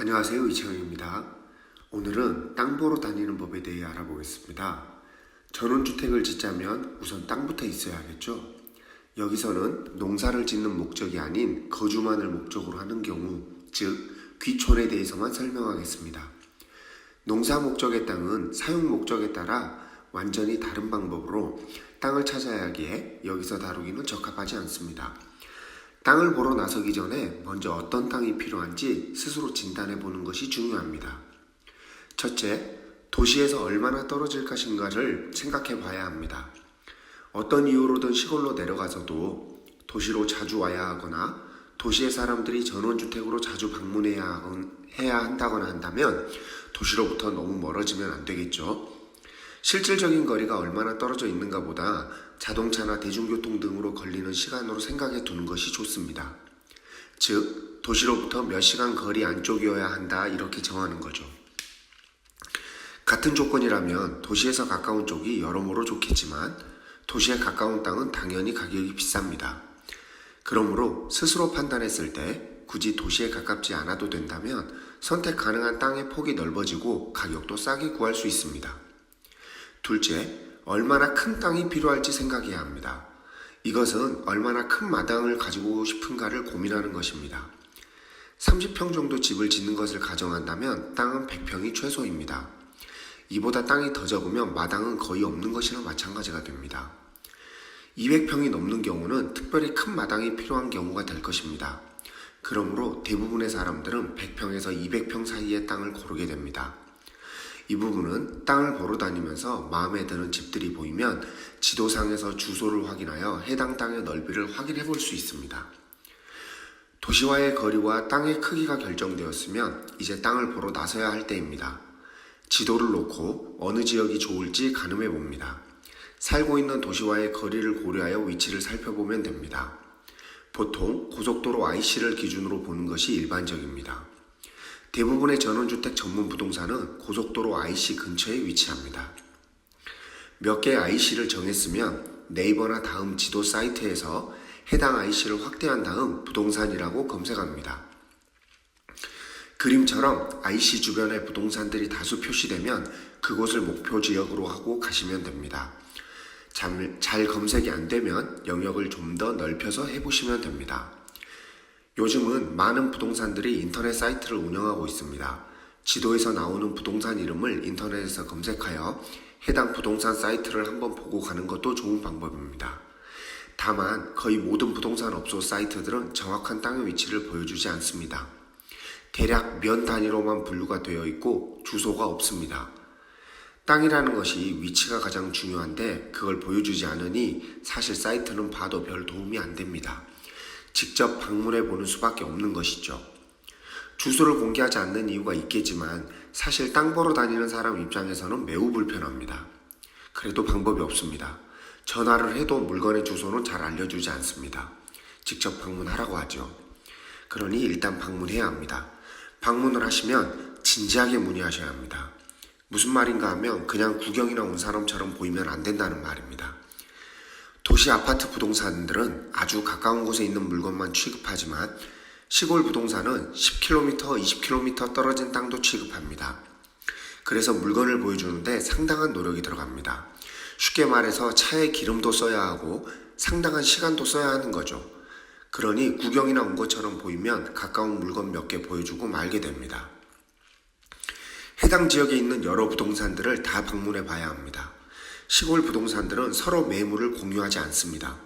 안녕하세요, 이채영입니다. 오늘은 땅 보러 다니는 법에 대해 알아보겠습니다. 전원주택을 짓자면 우선 땅부터 있어야 하겠죠. 여기서는 농사를 짓는 목적이 아닌 거주만을 목적으로 하는 경우, 즉 귀촌에 대해서만 설명하겠습니다. 농사 목적의 땅은 사용 목적에 따라 완전히 다른 방법으로 땅을 찾아야 하기에 여기서 다루기는 적합하지 않습니다. 땅을 보러 나서기 전에 먼저 어떤 땅이 필요한지 스스로 진단해 보는 것이 중요합니다. 첫째, 도시에서 얼마나 떨어질 것인가를 생각해 봐야 합니다. 어떤 이유로든 시골로 내려가서도 도시로 자주 와야 하거나 도시의 사람들이 전원주택으로 자주 방문해야 한다거나 한다면 도시로부터 너무 멀어지면 안 되겠죠. 실질적인 거리가 얼마나 떨어져 있는가 보다 자동차나 대중교통 등으로 걸리는 시간으로 생각해 두는 것이 좋습니다. 즉, 도시로부터 몇 시간 거리 안쪽이어야 한다 이렇게 정하는 거죠. 같은 조건이라면 도시에서 가까운 쪽이 여러모로 좋겠지만 도시에 가까운 땅은 당연히 가격이 비쌉니다. 그러므로 스스로 판단했을 때 굳이 도시에 가깝지 않아도 된다면 선택 가능한 땅의 폭이 넓어지고 가격도 싸게 구할 수 있습니다. 둘째, 얼마나 큰 땅이 필요할지 생각해야 합니다. 이것은 얼마나 큰 마당을 가지고 싶은가를 고민하는 것입니다. 30평 정도 집을 짓는 것을 가정한다면 땅은 100평이 최소입니다. 이보다 땅이 더 적으면 마당은 거의 없는 것이나 마찬가지가 됩니다. 200평이 넘는 경우는 특별히 큰 마당이 필요한 경우가 될 것입니다. 그러므로 대부분의 사람들은 100평에서 200평 사이의 땅을 고르게 됩니다. 이 부분은 땅을 보러 다니면서 마음에 드는 집들이 보이면 지도상에서 주소를 확인하여 해당 땅의 넓이를 확인해 볼 수 있습니다. 도시와의 거리와 땅의 크기가 결정되었으면 이제 땅을 보러 나서야 할 때입니다. 지도를 놓고 어느 지역이 좋을지 가늠해 봅니다. 살고 있는 도시와의 거리를 고려하여 위치를 살펴보면 됩니다. 보통 고속도로 IC를 기준으로 보는 것이 일반적입니다. 대부분의 전원주택 전문 부동산은 고속도로 IC 근처에 위치합니다. 몇 개의 IC를 정했으면 네이버나 다음 지도 사이트에서 해당 IC를 확대한 다음 부동산이라고 검색합니다. 그림처럼 IC 주변에 부동산들이 다수 표시되면 그곳을 목표 지역으로 하고 가시면 됩니다. 잘 검색이 안 되면 영역을 좀 더 넓혀서 해보시면 됩니다. 요즘은 많은 부동산들이 인터넷 사이트를 운영하고 있습니다. 지도에서 나오는 부동산 이름을 인터넷에서 검색하여 해당 부동산 사이트를 한번 보고 가는 것도 좋은 방법입니다. 다만 거의 모든 부동산 업소 사이트들은 정확한 땅의 위치를 보여주지 않습니다. 대략 면 단위로만 분류가 되어 있고 주소가 없습니다. 땅이라는 것이 위치가 가장 중요한데 그걸 보여주지 않으니 사실 사이트는 봐도 별 도움이 안 됩니다. 직접 방문해 보는 수밖에 없는 것이죠. 주소를 공개하지 않는 이유가 있겠지만 사실 땅 보러 다니는 사람 입장에서는 매우 불편합니다. 그래도 방법이 없습니다. 전화를 해도 물건의 주소는 잘 알려주지 않습니다. 직접 방문하라고 하죠. 그러니 일단 방문해야 합니다. 방문을 하시면 진지하게 문의하셔야 합니다. 무슨 말인가 하면 그냥 구경이나 온 사람처럼 보이면 안 된다는 말입니다. 도시 아파트 부동산들은 아주 가까운 곳에 있는 물건만 취급하지만 시골 부동산은 10km, 20km 떨어진 땅도 취급합니다. 그래서 물건을 보여주는데 상당한 노력이 들어갑니다. 쉽게 말해서 차에 기름도 써야 하고 상당한 시간도 써야 하는 거죠. 그러니 구경이나 온 것처럼 보이면 가까운 물건 몇 개 보여주고 말게 됩니다. 해당 지역에 있는 여러 부동산들을 다 방문해 봐야 합니다. 시골 부동산들은 서로 매물을 공유하지 않습니다.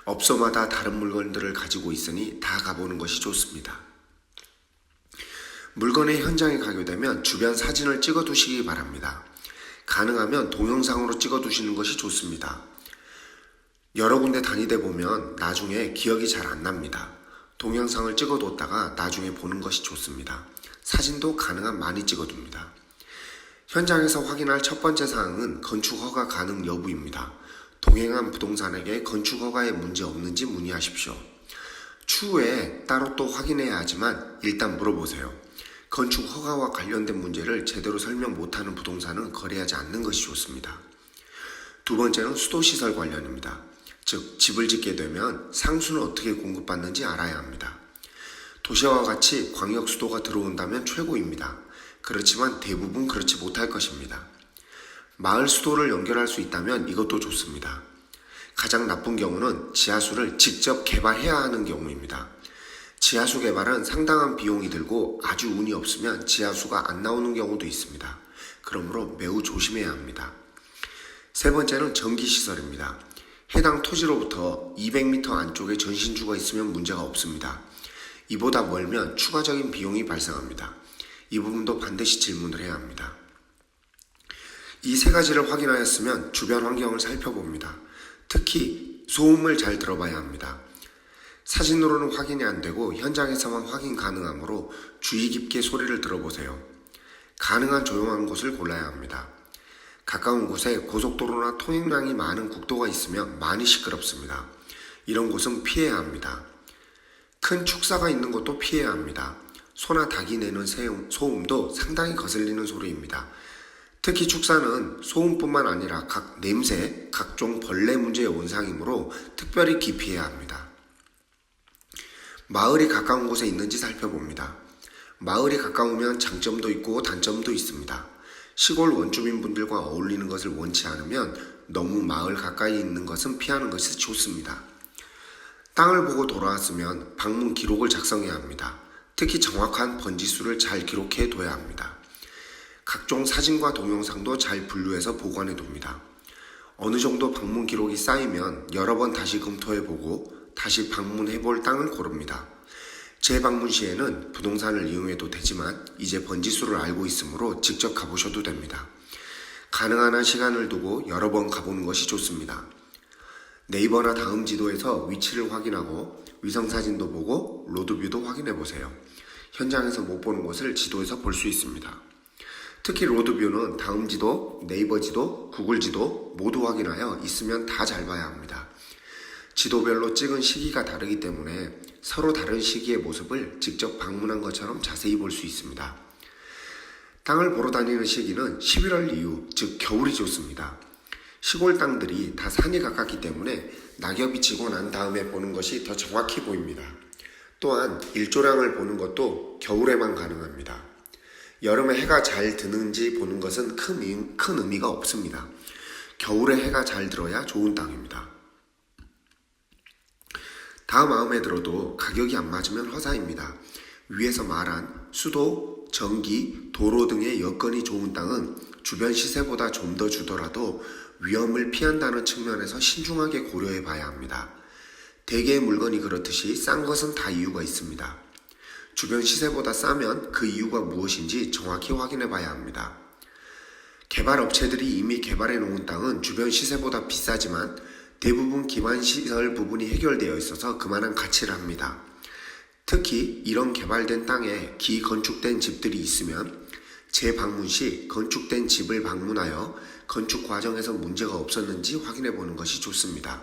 업소마다 다른 물건들을 가지고 있으니 다 가보는 것이 좋습니다. 물건의 현장에 가게 되면 주변 사진을 찍어 두시기 바랍니다. 가능하면 동영상으로 찍어 두시는 것이 좋습니다. 여러 군데 다니다 보면 나중에 기억이 잘 안 납니다. 동영상을 찍어 뒀다가 나중에 보는 것이 좋습니다. 사진도 가능한 많이 찍어 둡니다. 현장에서 확인할 첫 번째 사항은 건축 허가 가능 여부입니다. 동행한 부동산에게 건축 허가에 문제 없는지 문의하십시오. 추후에 따로 또 확인해야 하지만 일단 물어보세요. 건축 허가와 관련된 문제를 제대로 설명 못하는 부동산은 거래하지 않는 것이 좋습니다. 두 번째는 수도시설 관련입니다. 즉 집을 짓게 되면 상수는 어떻게 공급받는지 알아야 합니다. 도시와 같이 광역 수도가 들어온다면 최고입니다. 그렇지만 대부분 그렇지 못할 것입니다. 마을 수도를 연결할 수 있다면 이것도 좋습니다. 가장 나쁜 경우는 지하수를 직접 개발해야 하는 경우입니다. 지하수 개발은 상당한 비용이 들고 아주 운이 없으면 지하수가 안 나오는 경우도 있습니다. 그러므로 매우 조심해야 합니다. 세 번째는 전기시설입니다. 해당 토지로부터 200m 안쪽에 전신주가 있으면 문제가 없습니다. 이보다 멀면 추가적인 비용이 발생합니다. 이 부분도 반드시 질문을 해야 합니다. 이 세 가지를 확인하였으면 주변 환경을 살펴봅니다. 특히 소음을 잘 들어봐야 합니다. 사진으로는 확인이 안 되고 현장에서만 확인 가능하므로 주의 깊게 소리를 들어보세요. 가능한 조용한 곳을 골라야 합니다. 가까운 곳에 고속도로나 통행량이 많은 국도가 있으면 많이 시끄럽습니다. 이런 곳은 피해야 합니다. 큰 축사가 있는 곳도 피해야 합니다. 소나 닭이 내는 소음도 상당히 거슬리는 소리입니다. 특히 축사는 소음뿐만 아니라 각 냄새, 각종 벌레 문제의 온상이므로 특별히 기피해야 합니다. 마을이 가까운 곳에 있는지 살펴봅니다. 마을이 가까우면 장점도 있고 단점도 있습니다. 시골 원주민분들과 어울리는 것을 원치 않으면 너무 마을 가까이 있는 것은 피하는 것이 좋습니다. 땅을 보고 돌아왔으면 방문 기록을 작성해야 합니다. 특히 정확한 번지수를 잘 기록해 둬야 합니다. 각종 사진과 동영상도 잘 분류해서 보관해 둡니다. 어느 정도 방문 기록이 쌓이면 여러 번 다시 검토해보고 다시 방문해 볼 땅을 고릅니다. 재방문 시에는 부동산을 이용해도 되지만 이제 번지수를 알고 있으므로 직접 가보셔도 됩니다. 가능한 한 시간을 두고 여러 번 가보는 것이 좋습니다. 네이버나 다음 지도에서 위치를 확인하고 위성사진도 보고 로드뷰도 확인해 보세요. 현장에서 못 보는 것을 지도에서 볼 수 있습니다. 특히 로드뷰는 다음 지도, 네이버 지도, 구글 지도 모두 확인하여 있으면 다 잘 봐야 합니다. 지도별로 찍은 시기가 다르기 때문에 서로 다른 시기의 모습을 직접 방문한 것처럼 자세히 볼 수 있습니다. 땅을 보러 다니는 시기는 11월 이후, 즉 겨울이 좋습니다. 시골 땅들이 다 산이 가깝기 때문에 낙엽이 지고 난 다음에 보는 것이 더 정확히 보입니다. 또한 일조량을 보는 것도 겨울에만 가능합니다. 여름에 해가 잘 드는지 보는 것은 큰 의미가 없습니다. 겨울에 해가 잘 들어야 좋은 땅입니다. 다 마음에 들어도 가격이 안 맞으면 허사입니다. 위에서 말한 수도, 전기, 도로 등의 여건이 좋은 땅은 주변 시세보다 좀 더 주더라도 위험을 피한다는 측면에서 신중하게 고려해 봐야 합니다. 대개의 물건이 그렇듯이 싼 것은 다 이유가 있습니다. 주변 시세보다 싸면 그 이유가 무엇인지 정확히 확인해 봐야 합니다. 개발업체들이 이미 개발해 놓은 땅은 주변 시세보다 비싸지만 대부분 기반시설 부분이 해결되어 있어서 그만한 가치를 합니다. 특히 이런 개발된 땅에 기건축된 집들이 있으면 재방문 시 건축된 집을 방문하여 건축 과정에서 문제가 없었는지 확인해 보는 것이 좋습니다.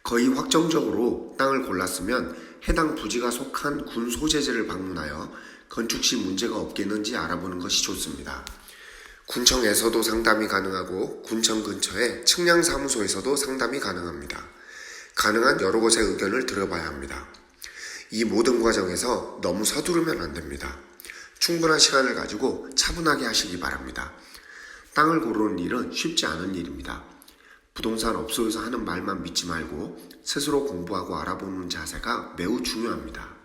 거의 확정적으로 땅을 골랐으면 해당 부지가 속한 군 소재지를 방문하여 건축 시 문제가 없겠는지 알아보는 것이 좋습니다. 군청에서도 상담이 가능하고 군청 근처의 측량사무소에서도 상담이 가능합니다. 가능한 여러 곳의 의견을 들어봐야 합니다. 이 모든 과정에서 너무 서두르면 안 됩니다. 충분한 시간을 가지고 차분하게 하시기 바랍니다. 땅을 고르는 일은 쉽지 않은 일입니다. 부동산 업소에서 하는 말만 믿지 말고 스스로 공부하고 알아보는 자세가 매우 중요합니다.